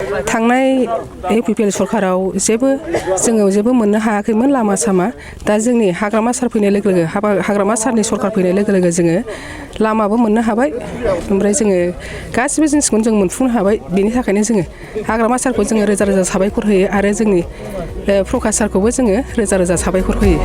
थांनाय इउपिपिएल सरकाराव जेबो मोननो हायाखैमोन लामा सामा दा जोंनि हाग्रामा सार फैनाय लोगो लोगो हाग्रामा सारनि सरकार फैनाय लोगो लोगो जोङो लामाबो मोननो हाबाय ओमफ्राय जोङो गासिबो जिनिसखौनो जों मोनफुंनो हाबाय बेनि थाखायनो जोङो हाग्रामा सारखौ जोङो रोजा रोजा साबायखर होयो आरो जोंनि प्रकाश सारखौबो जोङो रोजा रोजा साबायखर होयो।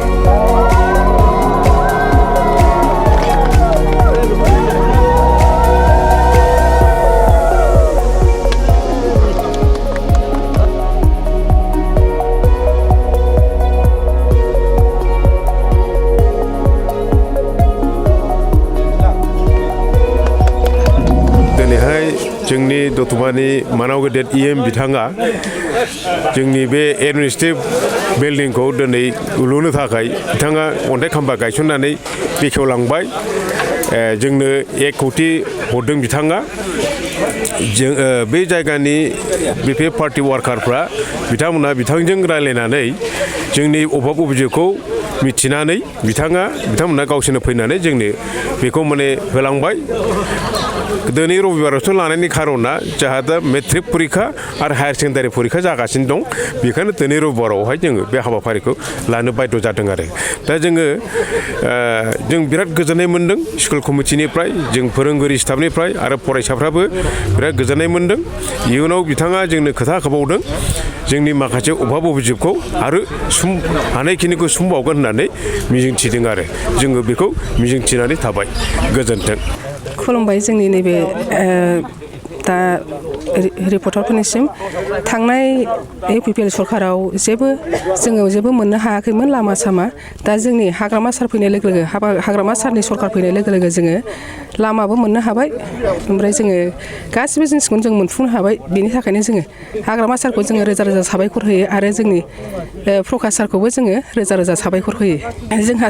जोंनि दतमानि मानाव गेदेर EM बिथाङा जोंनि बे एडमिनिस्ट्रेटिभ बिल्डिंखौ दिनै लुनो थाखाय बिथाङा अन्थाइ खाम्फा गायसननानै बेखेवलांबाय जोंनो 1 कौटि हरदों बिथाङा बे जायगानि BP पार्टी वार्कारफ्रा बिथांमोना बिथांजों रायलायनानै जोंनि अभाब अभियोगखौ मिथिनानै बिथांमोना गावसोरनो फैनानै जोंनो बेखौ माने होलांबाय। दिनै रबिबारावसो लानायनि खार'ना जोंहा दा मेट्रिक परिखा आरो हायार सेकेन्डारि परिखा जागासिनो दं बेखायनो दिनै रबिबारावहाय जोङो बे हाबाफारिखौ लानो बाध्य जादों आरो दा जों बिराद गोजोननाय मोन्दों स्कुल कमिटिनिफ्राय जों फोरोंगिरि स्टाफनिफ्राय आरो फरायसाफ्राबो बिराद गोजोननाय मोन्दों। इयुनाव बिथाङा जोंनो खोथा होबावदों जोंनि माखासे अभाब अभियोगखौ आरो हानायखिनिखौ सुंबावगोन होननानै मिजिंथिदों आरो जोङो बेखौ मिजिंथिनानै थाबाय। गोजोन्थों। खुलुमबाय जोंनि नैबे दा रिपर्टारफोरनिसिम थांनाय इउपिपिएल सरकाराव जेबो मोननो हायाखैमोन लामा सामा दा जोंनि हाग्रामा सार फैनाय लोगो लोगो हाग्रामा सारनि सरकार फैनाय लोगो लोगो जोङो लामाबो मोननो हाबाय ओमफ्राय जोङो गासिबो जिनिसखौनो जों मोनफुंनो हाबाय बेनि थाखायनो जोङो हाग्रामा सारखौ जोङो रोजा रोजा साबायखर होयो आरो जोंनि प्रकाश सारखौबो जोङो रोजा रोजा साबायखर होयो। जोंहा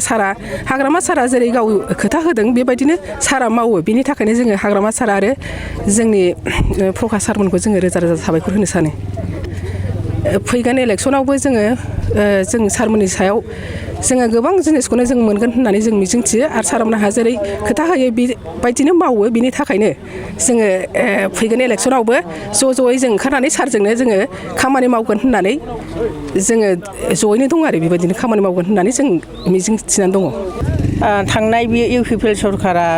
हाग्रामा सारा जेरै गाव खोथा होदों बेबायदिनो सारा मावो बेनि थाखायनो जोङो हाग्रामा सार आरो जोंनि प्रकाश सारमोनखौ जोङो रोजा रोजा साबायखर होनो सानो। फैगोन इलेक्सनावबो जों सारमोननि सायाव जोङो गोबां जिनिसखौनो जों मोनगोन होननानै जों मिजिंथियो आरो सारमोनहा जेरै खोथा होयो बेबायदिनो मावो बेनि थाखायनो जोङो फैगोन इलेक्सनावबो ज'यै जों ओंखारनानै सारजोंनो जोङो खामानि मावगोन होननानै जोङो ज'यैनो दं आरो बेबायदिनो खामानि मावगोन होननानै जों मिजिंथिनानै दङ। थांनाय बे इउपिपिएल सरकारा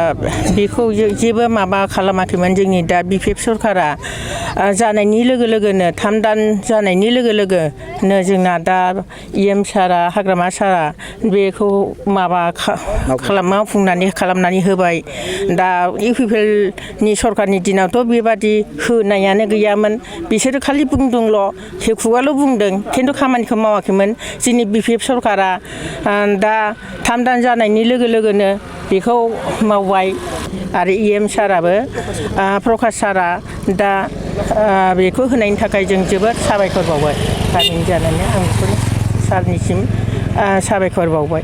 बेखौ जेबो माबा खालामाखैमोन जोंनि दा BPF सरकारा जानायनि लोगो लोगोनो 3 दान जानायनि लोगो लोगोनो जोंना दा EM सारा हाग्रामा सारा बेखौ माबा खालामनानै होबाय। दा इउपिपिएलनि सरकारनि दिनावथ' बेबादि होनायानो गैयामोन बिसोरो खालि बुंदोंल' खुगाल' बुंदों खिन्थु खामानिखौ मावाखैमोन। जोंनि BPF सरकारा दा 3 दान जानायनि लोगो लोगोनो बेखौ मावबाय आरो EM साराबो प्रकाश सारा दा बेखौ होनायनि थाखाय जों जोबोद साबायखर बावबाय गामिनि जानानै आं बेखौनो सारनिसिम साबायखर बावबाय।